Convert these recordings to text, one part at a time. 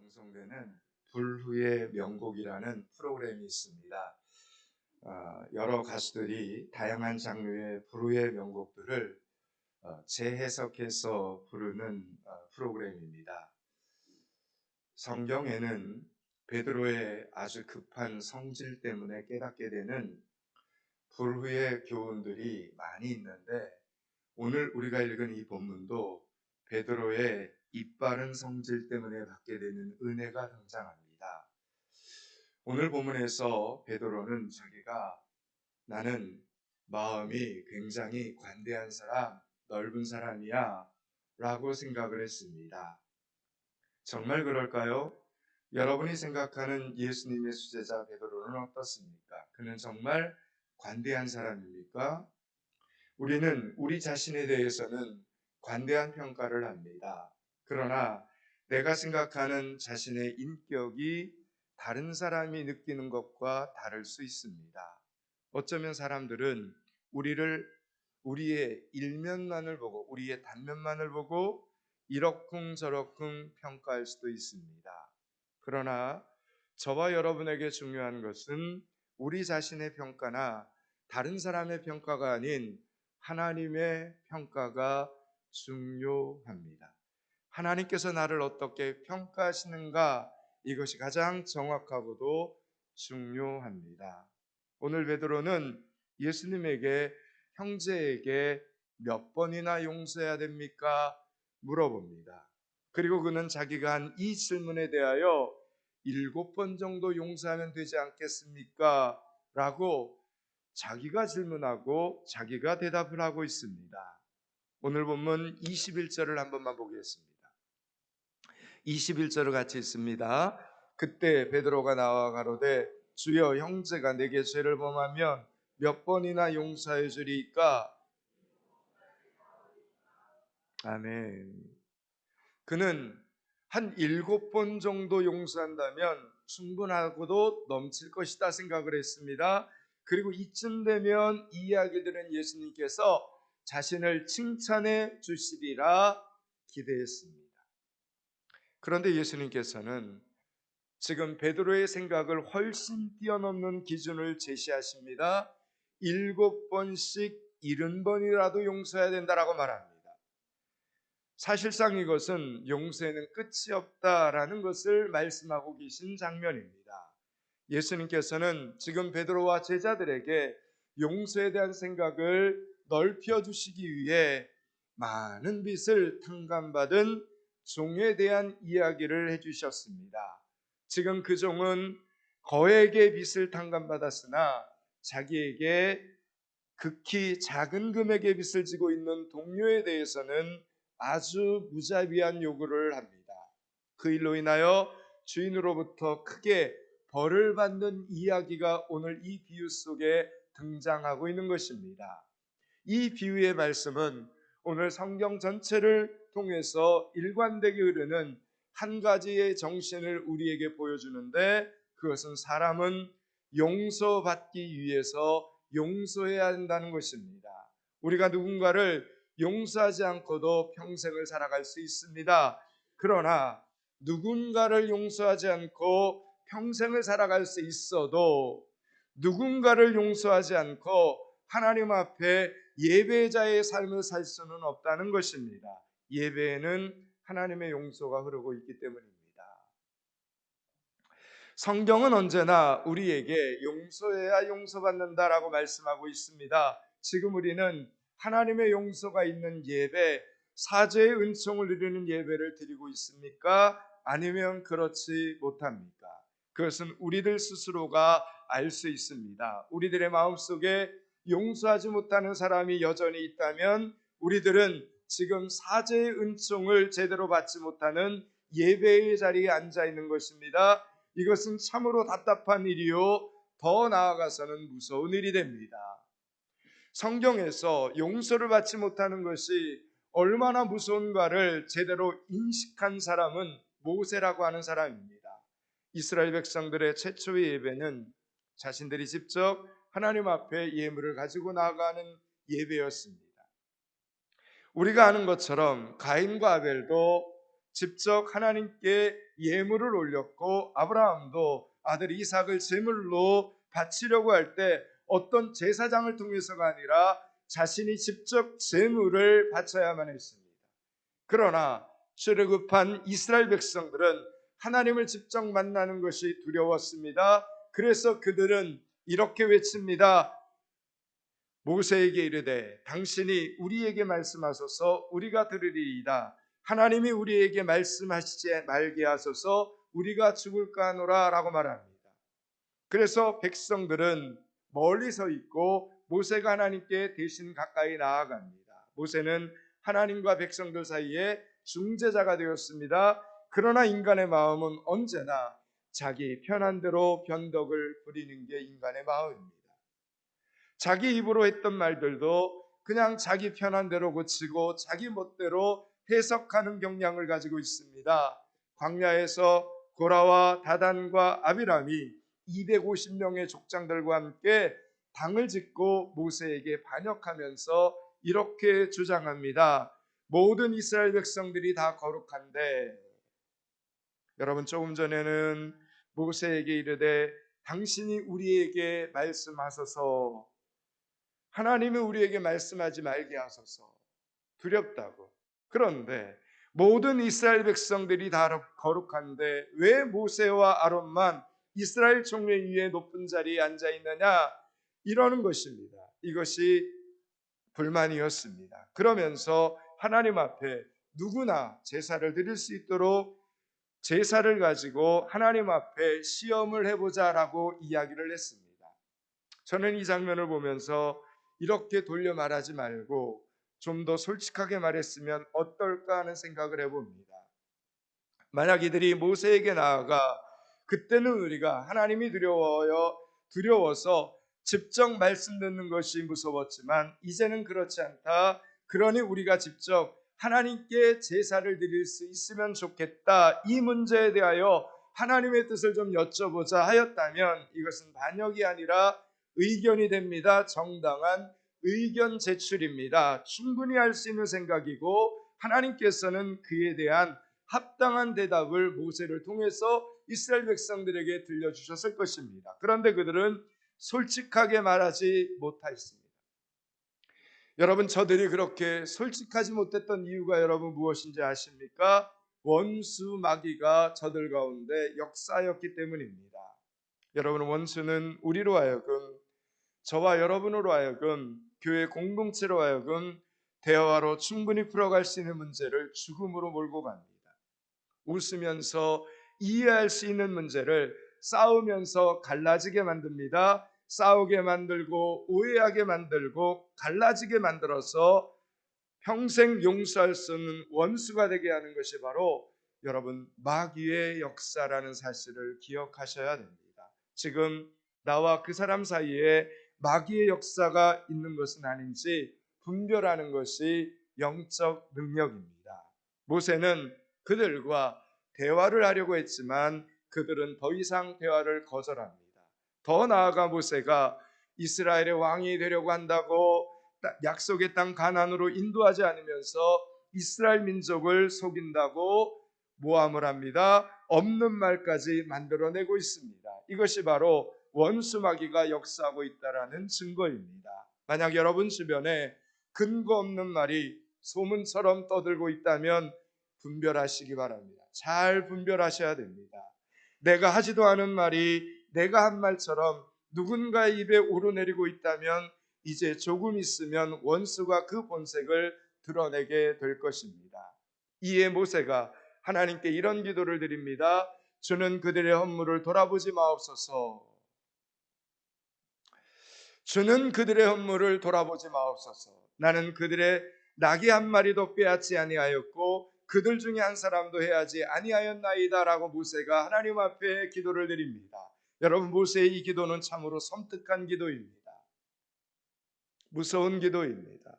방송되는 불후의 명곡이라는 프로그램이 있습니다. 여러 가수들이 다양한 장르의 불후의 명곡들을 재해석해서 부르는 프로그램입니다. 성경에는 베드로의 아주 급한 성질 때문에 깨닫게 되는 불후의 교훈들이 많이 있는데, 오늘 우리가 읽은 이 본문도 베드로의 이빠른 성질 때문에 받게 되는 은혜가 등장합니다. 오늘 본문에서 베드로는 자기가 나는 마음이 굉장히 관대한 사람, 넓은 사람이야 라고 생각을 했습니다. 정말 그럴까요? 여러분이 생각하는 예수님의 수제자 베드로는 어떻습니까? 그는 정말 관대한 사람입니까? 우리는 우리 자신에 대해서는 관대한 평가를 합니다. 그러나 내가 생각하는 자신의 인격이 다른 사람이 느끼는 것과 다를 수 있습니다. 어쩌면 사람들은 우리의 일면만을 보고, 우리의 단면만을 보고 이러쿵저러쿵 평가할 수도 있습니다. 그러나 저와 여러분에게 중요한 것은 우리 자신의 평가나 다른 사람의 평가가 아닌 하나님의 평가가 중요합니다. 하나님께서 나를 어떻게 평가하시는가, 이것이 가장 정확하고도 중요합니다. 오늘 베드로는 예수님에게 형제에게 몇 번이나 용서해야 됩니까? 물어봅니다. 그리고 그는 자기가 한 이 질문에 대하여 7번 정도 용서하면 되지 않겠습니까? 라고 자기가 질문하고 자기가 대답을 하고 있습니다. 오늘 본문 21절을 한 번만 보겠습니다. 21절을 같이 읽습니다. 그때 베드로가 나와 가로되 주여, 형제가 내게 죄를 범하면 몇 번이나 용서해 주리까? 아멘. 그는 한 7번 정도 용서한다면 충분하고도 넘칠 것이다 생각을 했습니다. 그리고 이쯤 되면 이 이야기 들은 예수님께서 자신을 칭찬해 주시리라 기대했습니다. 그런데 예수님께서는 지금 베드로의 생각을 훨씬 뛰어넘는 기준을 제시하십니다. 7번씩 70번이라도 용서해야 된다라고 말합니다. 사실상 이것은 용서에는 끝이 없다라는 것을 말씀하고 계신 장면입니다. 예수님께서는 지금 베드로와 제자들에게 용서에 대한 생각을 넓혀 주시기 위해 많은 빚을 탕감받은 종에 대한 이야기를 해주셨습니다. 지금 그 종은 거액의 빚을 탕감받았으나 자기에게 극히 작은 금액의 빚을 지고 있는 동료에 대해서는 아주 무자비한 요구를 합니다. 그 일로 인하여 주인으로부터 크게 벌을 받는 이야기가 오늘 이 비유 속에 등장하고 있는 것입니다. 이 비유의 말씀은 오늘 성경 전체를 통해서 일관되게 흐르는 한 가지의 정신을 우리에게 보여주는데, 그것은 사람은 용서받기 위해서 용서해야 한다는 것입니다. 우리가 누군가를 용서하지 않고도 평생을 살아갈 수 있습니다. 그러나 누군가를 용서하지 않고 평생을 살아갈 수 있어도 누군가를 용서하지 않고 하나님 앞에 예배자의 삶을 살 수는 없다는 것입니다. 예배에는 하나님의 용서가 흐르고 있기 때문입니다. 성경은 언제나 우리에게 용서해야 용서받는다라고 말씀하고 있습니다. 지금 우리는 하나님의 용서가 있는 예배, 사죄의 은총을 누리는 예배를 드리고 있습니까? 아니면 그렇지 못합니까? 그것은 우리들 스스로가 알 수 있습니다. 우리들의 마음속에 용서하지 못하는 사람이 여전히 있다면 우리들은 지금 사죄의 은총을 제대로 받지 못하는 예배의 자리에 앉아 있는 것입니다. 이것은 참으로 답답한 일이요, 더 나아가서는 무서운 일이 됩니다. 성경에서 용서를 받지 못하는 것이 얼마나 무서운가를 제대로 인식한 사람은 모세라고 하는 사람입니다. 이스라엘 백성들의 최초의 예배는 자신들이 직접 하나님 앞에 예물을 가지고 나아가는 예배였습니다. 우리가 아는 것처럼 가인과 아벨도 직접 하나님께 예물을 올렸고, 아브라함도 아들 이삭을 제물로 바치려고 할 때 어떤 제사장을 통해서가 아니라 자신이 직접 제물을 바쳐야만 했습니다. 그러나 출애굽한 이스라엘 백성들은 하나님을 직접 만나는 것이 두려웠습니다. 그래서 그들은 이렇게 외칩니다. 모세에게 이르되 당신이 우리에게 말씀하소서 우리가 들으리이다. 하나님이 우리에게 말씀하시지 말게 하소서 우리가 죽을까 하노라 라고 말합니다. 그래서 백성들은 멀리 서 있고 모세가 하나님께 대신 가까이 나아갑니다. 모세는 하나님과 백성들 사이에 중재자가 되었습니다. 그러나 인간의 마음은 언제나 자기 편한 대로 변덕을 부리는 게 인간의 마음입니다. 자기 입으로 했던 말들도 그냥 자기 편한 대로 고치고 자기 멋대로 해석하는 경향을 가지고 있습니다. 광야에서 고라와 다단과 아비람이 250명의 족장들과 함께 당을 짓고 모세에게 반역하면서 이렇게 주장합니다. 모든 이스라엘 백성들이 다 거룩한데, 여러분 조금 전에는 모세에게 이르되 당신이 우리에게 말씀하소서, 하나님이 우리에게 말씀하지 말게 하소서, 두렵다고. 그런데 모든 이스라엘 백성들이 다 거룩한데 왜 모세와 아론만 이스라엘 총회 위에 높은 자리에 앉아 있느냐, 이러는 것입니다. 이것이 불만이었습니다. 그러면서 하나님 앞에 누구나 제사를 드릴 수 있도록 제사를 가지고 하나님 앞에 시험을 해보자라고 이야기를 했습니다. 저는 이 장면을 보면서 이렇게 돌려 말하지 말고 좀 더 솔직하게 말했으면 어떨까 하는 생각을 해봅니다. 만약 이들이 모세에게 나아가 그때는 우리가 하나님이 두려워서 직접 말씀 듣는 것이 무서웠지만 이제는 그렇지 않다. 그러니 우리가 직접 하나님께 제사를 드릴 수 있으면 좋겠다. 이 문제에 대하여 하나님의 뜻을 좀 여쭤보자 하였다면 이것은 반역이 아니라 의견이 됩니다. 정당한 의견 제출입니다. 충분히 할 수 있는 생각이고 하나님께서는 그에 대한 합당한 대답을 모세를 통해서 이스라엘 백성들에게 들려주셨을 것입니다. 그런데 그들은 솔직하게 말하지 못하였습니다. 여러분, 저들이 그렇게 솔직하지 못했던 이유가 여러분 무엇인지 아십니까? 원수 마귀가 저들 가운데 역사였기 때문입니다. 여러분, 원수는 우리로 하여금, 저와 여러분으로 하여금, 교회 공동체로 하여금 대화로 충분히 풀어갈 수 있는 문제를 죽음으로 몰고 갑니다. 웃으면서 이해할 수 있는 문제를 싸우면서 갈라지게 만듭니다. 싸우게 만들고 오해하게 만들고 갈라지게 만들어서 평생 용서할 수 없는 원수가 되게 하는 것이 바로 여러분 마귀의 역사라는 사실을 기억하셔야 됩니다. 지금 나와 그 사람 사이에 마귀의 역사가 있는 것은 아닌지 분별하는 것이 영적 능력입니다. 모세는 그들과 대화를 하려고 했지만 그들은 더 이상 대화를 거절합니다. 더 나아가 모세가 이스라엘의 왕이 되려고 한다고 약속의 땅 가나안으로 인도하지 않으면서 이스라엘 민족을 속인다고 모함을 합니다. 없는 말까지 만들어내고 있습니다. 이것이 바로 원수 마귀가 역사하고 있다라는 증거입니다. 만약 여러분 주변에 근거 없는 말이 소문처럼 떠들고 있다면 분별하시기 바랍니다. 잘 분별하셔야 됩니다. 내가 하지도 않은 말이 내가 한 말처럼 누군가의 입에 오르내리고 있다면 이제 조금 있으면 원수가 그 본색을 드러내게 될 것입니다. 이에 모세가 하나님께 이런 기도를 드립니다. 주는 그들의 헌물을 돌아보지 마옵소서. 주는 그들의 헌물을 돌아보지 마옵소서. 나는 그들의 나귀 한 마리도 빼앗지 아니하였고 그들 중에 한 사람도 해하지 아니하였나이다 라고 모세가 하나님 앞에 기도를 드립니다. 여러분, 모세의 이 기도는 참으로 섬뜩한 기도입니다. 무서운 기도입니다.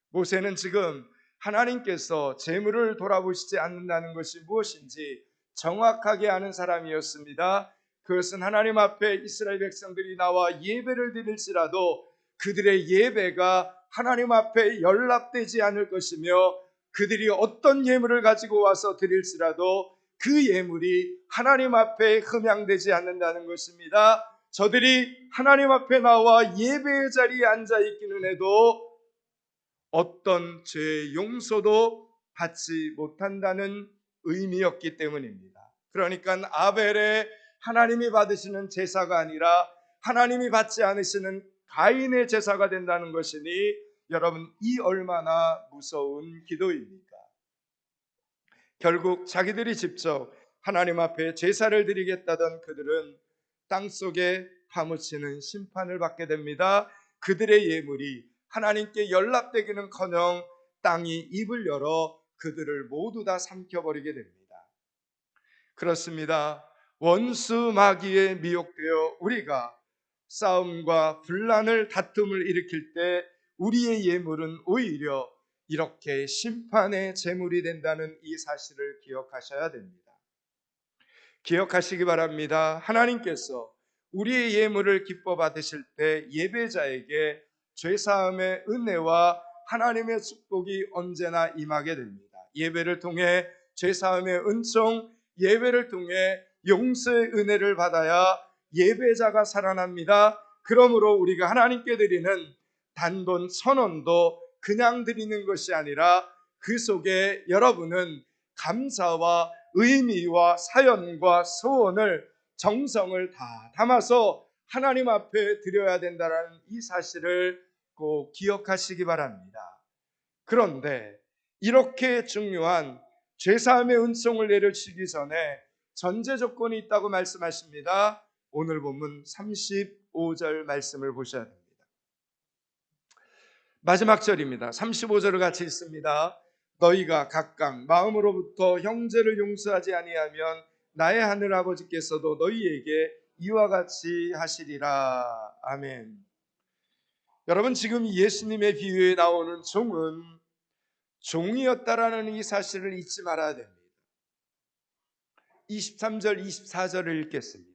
모세는 지금 하나님께서 재물을 돌아보시지 않는다는 것이 무엇인지 정확하게 아는 사람이었습니다. 그것은 하나님 앞에 이스라엘 백성들이 나와 예배를 드릴지라도 그들의 예배가 하나님 앞에 연락되지 않을 것이며 그들이 어떤 예물을 가지고 와서 드릴지라도 그 예물이 하나님 앞에 흠양되지 않는다는 것입니다. 저들이 하나님 앞에 나와 예배의 자리에 앉아 있기는 해도 어떤 죄의 용서도 받지 못한다는 의미였기 때문입니다. 그러니까 아벨의 하나님이 받으시는 제사가 아니라 하나님이 받지 않으시는 가인의 제사가 된다는 것이니 여러분, 이 얼마나 무서운 기도입니까? 결국 자기들이 직접 하나님 앞에 제사를 드리겠다던 그들은 땅속에 파묻히는 심판을 받게 됩니다. 그들의 예물이 하나님께 연락되기는커녕 땅이 입을 열어 그들을 모두 다 삼켜버리게 됩니다. 그렇습니다. 원수 마귀에 미혹되어 우리가 싸움과 분란을 다툼을 일으킬 때 우리의 예물은 오히려 이렇게 심판의 제물이 된다는 이 사실을 기억하셔야 됩니다. 기억하시기 바랍니다. 하나님께서 우리의 예물을 기뻐 받으실 때 예배자에게 죄사함의 은혜와 하나님의 축복이 언제나 임하게 됩니다. 예배를 통해 죄사함의 은총, 예배를 통해 용서의 은혜를 받아야 예배자가 살아납니다. 그러므로 우리가 하나님께 드리는 단돈 1,000원도 그냥 드리는 것이 아니라 그 속에 여러분은 감사와 의미와 사연과 소원을, 정성을 다 담아서 하나님 앞에 드려야 된다는 이 사실을 꼭 기억하시기 바랍니다. 그런데 이렇게 중요한 죄사함의 은총을 내려주기 전에 전제 조건이 있다고 말씀하십니다. 오늘 본문 35절 말씀을 보셔야 됩니다. 마지막 절입니다. 35절을 같이 읽습니다. 너희가 각각 마음으로부터 형제를 용서하지 아니하면 나의 하늘 아버지께서도 너희에게 이와 같이 하시리라. 아멘. 여러분, 지금 예수님의 비유에 나오는 종은 종이었다라는 이 사실을 잊지 말아야 됩니다. 23절, 24절을 읽겠습니다.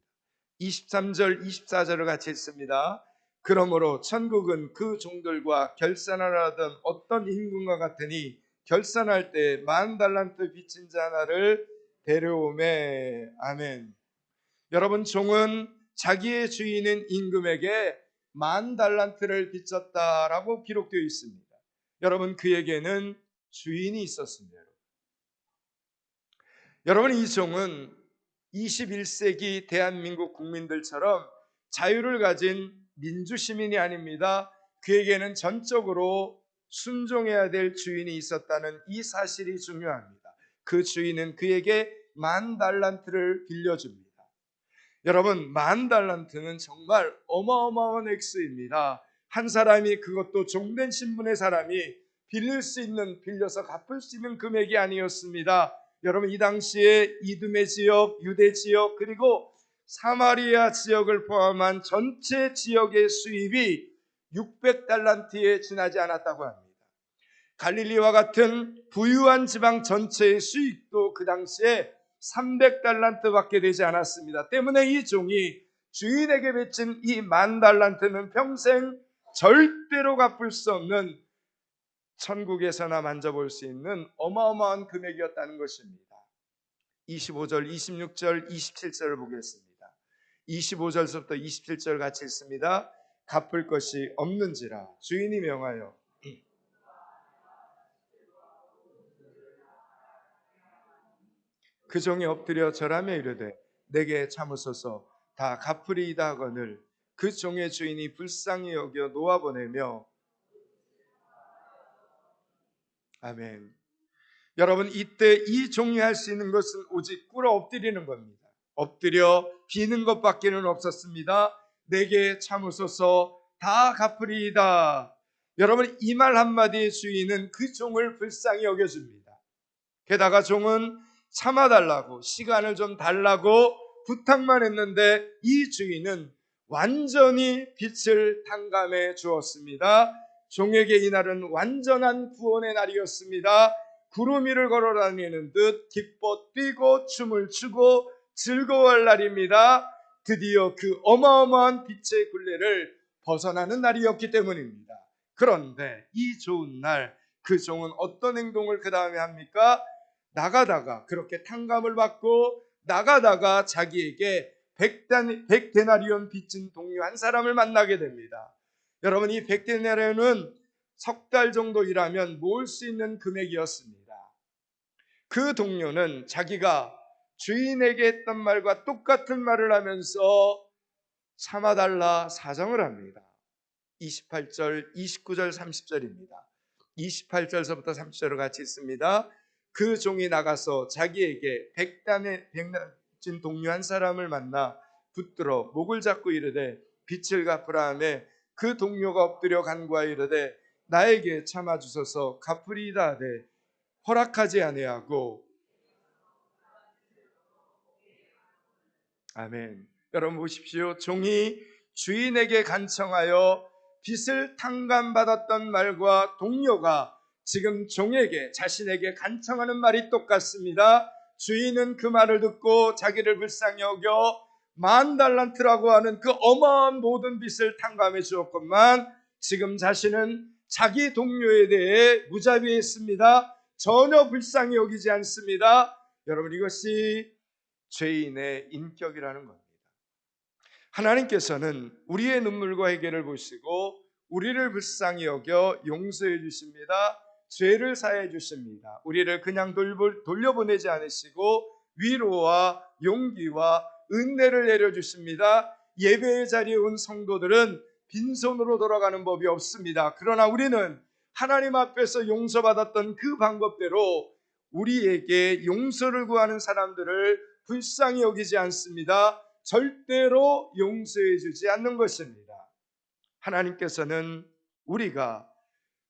23절, 24절을 같이 읽습니다. 그러므로 천국은 그 종들과 결산하려 하던 어떤 임금과 같으니 결산할 때 10,000달란트 빚진 자 하나를 데려오매. 아멘. 여러분, 종은 자기의 주인인 임금에게 10,000달란트를 빚졌다라고 기록되어 있습니다. 여러분, 그에게는 주인이 있었습니다. 여러분, 이 종은 21세기 대한민국 국민들처럼 자유를 가진 민주시민이 아닙니다. 그에게는 전적으로 순종해야 될 주인이 있었다는 이 사실이 중요합니다. 그 주인은 그에게 10,000달란트를 빌려줍니다. 여러분, 10,000달란트는 정말 어마어마한 액수입니다. 한 사람이, 그것도 종된 신분의 사람이 빌려서 갚을 수 있는 금액이 아니었습니다. 여러분, 이 당시에 이두메 지역, 유대 지역, 그리고 사마리아 지역을 포함한 전체 지역의 수입이 600달란트에 지나지 않았다고 합니다. 갈릴리와 같은 부유한 지방 전체의 수익도 그 당시에 300달란트밖에 되지 않았습니다. 때문에 이 종이 주인에게 빚진 이 10,000달란트는 평생 절대로 갚을 수 없는, 천국에서나 만져볼 수 있는 어마어마한 금액이었다는 것입니다. 25절, 26절, 27절을 보겠습니다. 25절부터 27절 같이 읽습니다. 갚을 것이 없는지라 주인이 명하여 그 종이 엎드려 절하며 이르되 내게 참으소서 다 갚으리이다 하거늘 그 종의 주인이 불쌍히 여겨 놓아보내며. 아멘. 여러분, 이때 이 종이 할 수 있는 것은 오직 꿇어 엎드리는 겁니다. 엎드려 비는 것밖에는 없었습니다. 내게 참으소서 다 갚으리이다. 여러분, 이 말 한마디의 주인은 그 종을 불쌍히 여겨줍니다. 게다가 종은 참아달라고, 시간을 좀 달라고 부탁만 했는데 이 주인은 완전히 빛을 탕감해 주었습니다. 종에게 이날은 완전한 구원의 날이었습니다. 구름 위를 걸어다니는 듯 기뻐 뛰고 춤을 추고 즐거워할 날입니다. 드디어 그 어마어마한 빛의 굴레를 벗어나는 날이었기 때문입니다. 그런데 이 좋은 날, 그 종은 어떤 행동을 그 다음에 합니까? 나가다가 그렇게 탕감을 받고 나가다가 자기에게 백데나리온 빚진 동료 한 사람을 만나게 됩니다. 여러분, 이 백데나리온은 석 달 정도 일하면 모을 수 있는 금액이었습니다. 그 동료는 자기가 주인에게 했던 말과 똑같은 말을 하면서 참아달라 사정을 합니다. 28절, 29절, 30절입니다. 28절서부터 30절을 같이 읽습니다. 그 종이 나가서 자기에게 백단진 동료 한 사람을 만나 붙들어 목을 잡고 이르되 빚을 갚으라 하매 그 동료가 엎드려 간구하여 이르되 나에게 참아주소서 갚으리이다 하되 허락하지 아니하고. 아멘. 여러분 보십시오. 종이 주인에게 간청하여 빚을 탕감받았던 말과 동료가 지금 종에게 자신에게 간청하는 말이 똑같습니다. 주인은 그 말을 듣고 자기를 불쌍히 여겨 10,000달란트라고 하는 그 어마어마한 모든 빚을 탕감해 주었건만 지금 자신은 자기 동료에 대해 무자비했습니다. 전혀 불쌍히 여기지 않습니다. 여러분, 이것이 죄인의 인격이라는 겁니다. 하나님께서는 우리의 눈물과 회개를 보시고 우리를 불쌍히 여겨 용서해 주십니다. 죄를 사해 주십니다. 우리를 그냥 돌려보내지 않으시고 위로와 용기와 은혜를 내려주십니다. 예배의 자리에 온 성도들은 빈손으로 돌아가는 법이 없습니다. 그러나 우리는 하나님 앞에서 용서받았던 그 방법대로 우리에게 용서를 구하는 사람들을 불쌍히 여기지 않습니다. 절대로 용서해 주지 않는 것입니다. 하나님께서는 우리가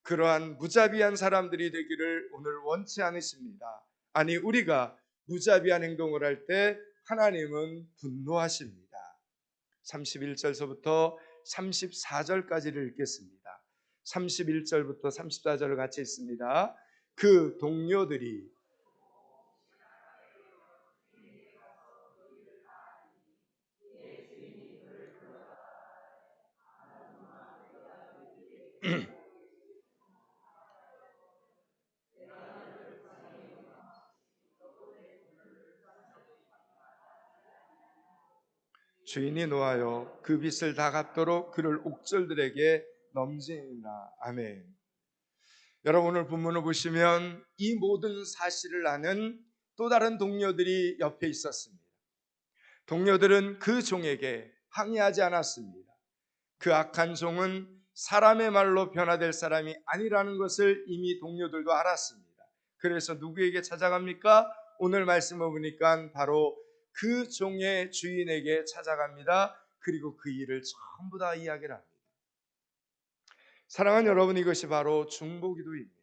그러한 무자비한 사람들이 되기를 오늘 원치 않으십니다. 아니, 우리가 무자비한 행동을 할 때 하나님은 분노하십니다. 31절서부터 34절까지를 읽겠습니다. 31절부터 34절을 같이 읽습니다. 그 동료들이 주인이 노하여 그 빚을 다 갚도록 그를 옥졸들에게 넘기니라. 아멘. 여러분, 오늘 본문을 보시면 이 모든 사실을 아는 또 다른 동료들이 옆에 있었습니다. 동료들은 그 종에게 항의하지 않았습니다. 그 악한 종은 사람의 말로 변화될 사람이 아니라는 것을 이미 동료들도 알았습니다. 그래서 누구에게 찾아갑니까? 오늘 말씀을 보니까 바로 그 종의 주인에게 찾아갑니다. 그리고 그 일을 전부 다 이야기를 합니다. 사랑하는 여러분, 이것이 바로 중보기도입니다.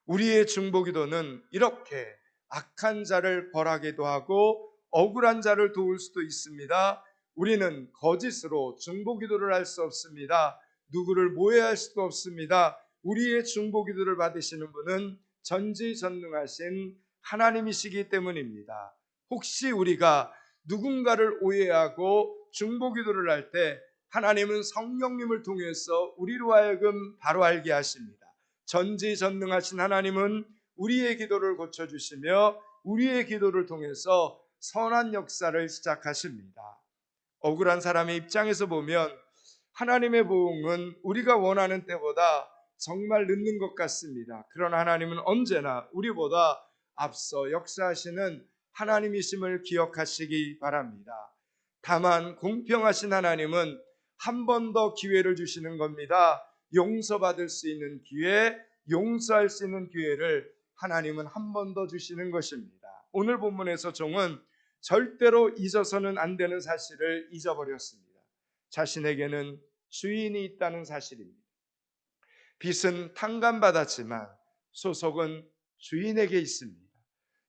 우리의 중보기도는 이렇게 악한 자를 벌하기도 하고 억울한 자를 도울 수도 있습니다. 우리는 거짓으로 중보기도를 할 수 없습니다. 누구를 모해할 수도 없습니다. 우리의 중보기도를 받으시는 분은 전지전능하신 하나님이시기 때문입니다. 혹시 우리가 누군가를 오해하고 중보기도를 할 때 하나님은 성령님을 통해서 우리로 하여금 바로 알게 하십니다. 전지전능하신 하나님은 우리의 기도를 고쳐주시며 우리의 기도를 통해서 선한 역사를 시작하십니다. 억울한 사람의 입장에서 보면 하나님의 보응은 우리가 원하는 때보다 정말 늦는 것 같습니다. 그러나 하나님은 언제나 우리보다 앞서 역사하시는 하나님이심을 기억하시기 바랍니다. 다만 공평하신 하나님은 한 번 더 기회를 주시는 겁니다. 용서받을 수 있는 기회, 용서할 수 있는 기회를 하나님은 한 번 더 주시는 것입니다. 오늘 본문에서 종은 절대로 잊어서는 안 되는 사실을 잊어버렸습니다. 자신에게는 주인이 있다는 사실입니다. 빚은 탕감받았지만 소속은 주인에게 있습니다.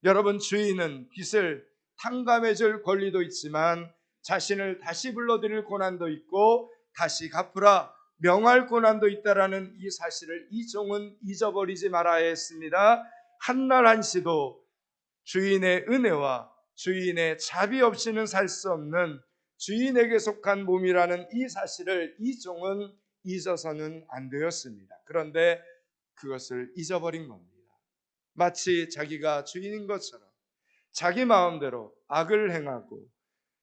여러분, 주인은 빚을 탕감해 줄 권리도 있지만 자신을 다시 불러들일 권한도 있고 다시 갚으라 명할 권한도 있다라는 이 사실을 이 종은 잊어버리지 말아야 했습니다. 한날 한시도 주인의 은혜와 주인의 자비 없이는 살 수 없는 주인에게 속한 몸이라는 이 사실을 이 종은 잊어서는 안 되었습니다. 그런데 그것을 잊어버린 겁니다. 마치 자기가 주인인 것처럼 자기 마음대로 악을 행하고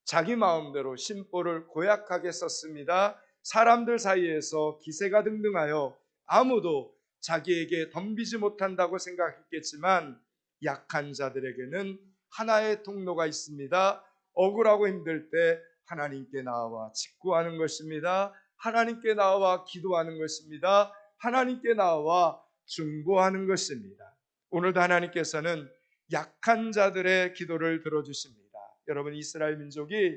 자기 마음대로 심보를 고약하게 썼습니다. 사람들 사이에서 기세가 등등하여 아무도 자기에게 덤비지 못한다고 생각했겠지만 약한 자들에게는 하나의 통로가 있습니다. 억울하고 힘들 때 하나님께 나와 직구하는 것입니다. 하나님께 나와 기도하는 것입니다. 하나님께 나와 중보하는 것입니다. 오늘도 하나님께서는 약한 자들의 기도를 들어주십니다. 여러분, 이스라엘 민족이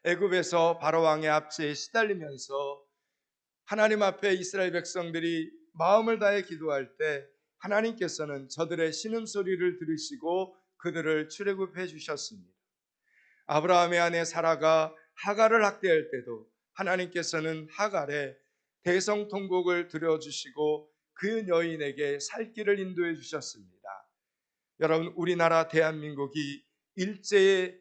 애굽에서 바로 왕의 압제에 시달리면서 하나님 앞에 이스라엘 백성들이 마음을 다해 기도할 때 하나님께서는 저들의 신음소리를 들으시고 그들을 출애굽해 주셨습니다. 아브라함의 아내 사라가 하갈을 학대할 때도 하나님께서는 하갈의 대성통곡을 들어주시고 그 여인에게 살 길을 인도해 주셨습니다. 여러분, 우리나라 대한민국이 일제의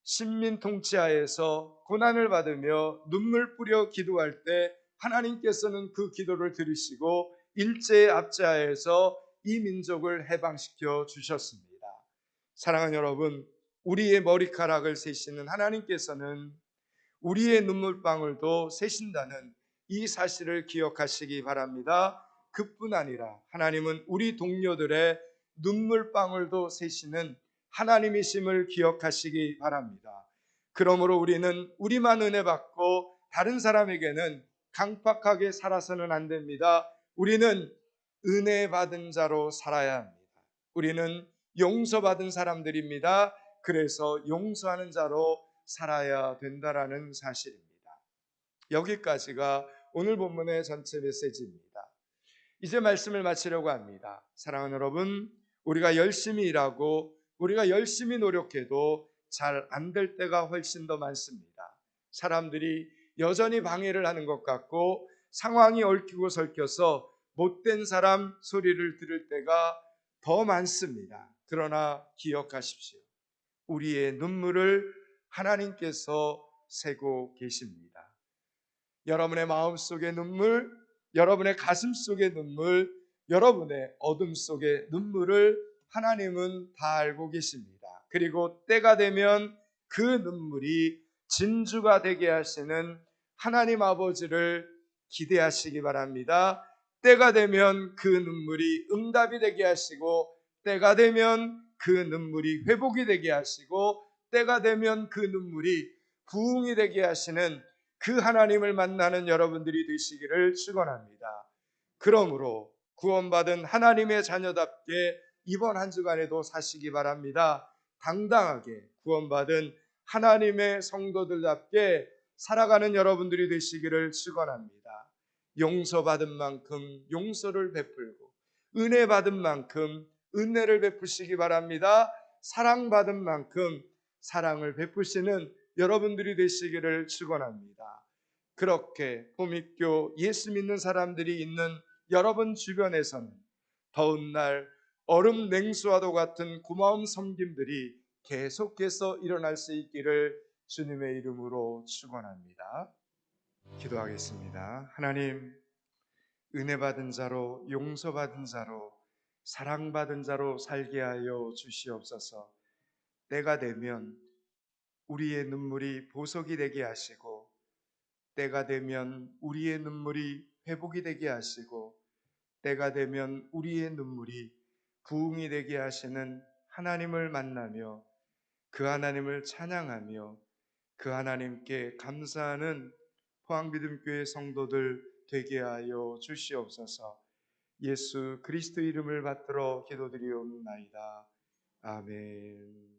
식민 통치하에서 고난을 받으며 눈물 뿌려 기도할 때 하나님께서는 그 기도를 들으시고 일제의 압제하에서 이 민족을 해방시켜 주셨습니다. 사랑하는 여러분, 우리의 머리카락을 세시는 하나님께서는 우리의 눈물방울도 세신다는 이 사실을 기억하시기 바랍니다. 그뿐 아니라 하나님은 우리 동료들의 눈물방울도 세시는 하나님이심을 기억하시기 바랍니다. 그러므로 우리는 우리만 은혜 받고 다른 사람에게는 강팍하게 살아서는 안 됩니다. 우리는 은혜 받은 자로 살아야 합니다. 우리는 용서받은 사람들입니다. 그래서 용서하는 자로 살아야 된다라는 사실입니다. 여기까지가 오늘 본문의 전체 메시지입니다. 이제 말씀을 마치려고 합니다. 사랑하는 여러분, 우리가 열심히 일하고 우리가 열심히 노력해도 잘 안 될 때가 훨씬 더 많습니다. 사람들이 여전히 방해를 하는 것 같고 상황이 얽히고 설켜서 못된 사람 소리를 들을 때가 더 많습니다. 그러나 기억하십시오. 우리의 눈물을 하나님께서 세고 계십니다. 여러분의 마음 속의 눈물, 여러분의 가슴 속의 눈물, 여러분의 어둠 속의 눈물을 하나님은 다 알고 계십니다. 그리고 때가 되면 그 눈물이 진주가 되게 하시는 하나님 아버지를 기대하시기 바랍니다. 때가 되면 그 눈물이 응답이 되게 하시고, 때가 되면 그 눈물이 회복이 되게 하시고, 때가 되면 그 눈물이 부흥이 되게 하시는 그 하나님을 만나는 여러분들이 되시기를 축원합니다. 그러므로 구원받은 하나님의 자녀답게 이번 한 주간에도 사시기 바랍니다. 당당하게 구원받은 하나님의 성도들답게 살아가는 여러분들이 되시기를 축원합니다. 용서받은 만큼 용서를 베풀고 은혜 받은 만큼 은혜를 베푸시기 바랍니다. 사랑받은 만큼 사랑을 베푸시는 여러분들이 되시기를 축원합니다. 그렇게 보미교 예수 믿는 사람들이 있는 여러분 주변에서는 더운 날 얼음 냉수와도 같은 고마움 섬김들이 계속해서 일어날 수 있기를 주님의 이름으로 축원합니다. 기도하겠습니다. 하나님, 은혜 받은 자로, 용서받은 자로, 사랑받은 자로 살게 하여 주시옵소서. 때가 되면 우리의 눈물이 보석이 되게 하시고, 때가 되면 우리의 눈물이 회복이 되게 하시고, 때가 되면 우리의 눈물이 부흥이 되게 하시는 하나님을 만나며 그 하나님을 찬양하며 그 하나님께 감사하는 포항믿음교회 성도들 되게 하여 주시옵소서. 예수 그리스도 이름을 받들어 기도드리옵나이다. 아멘.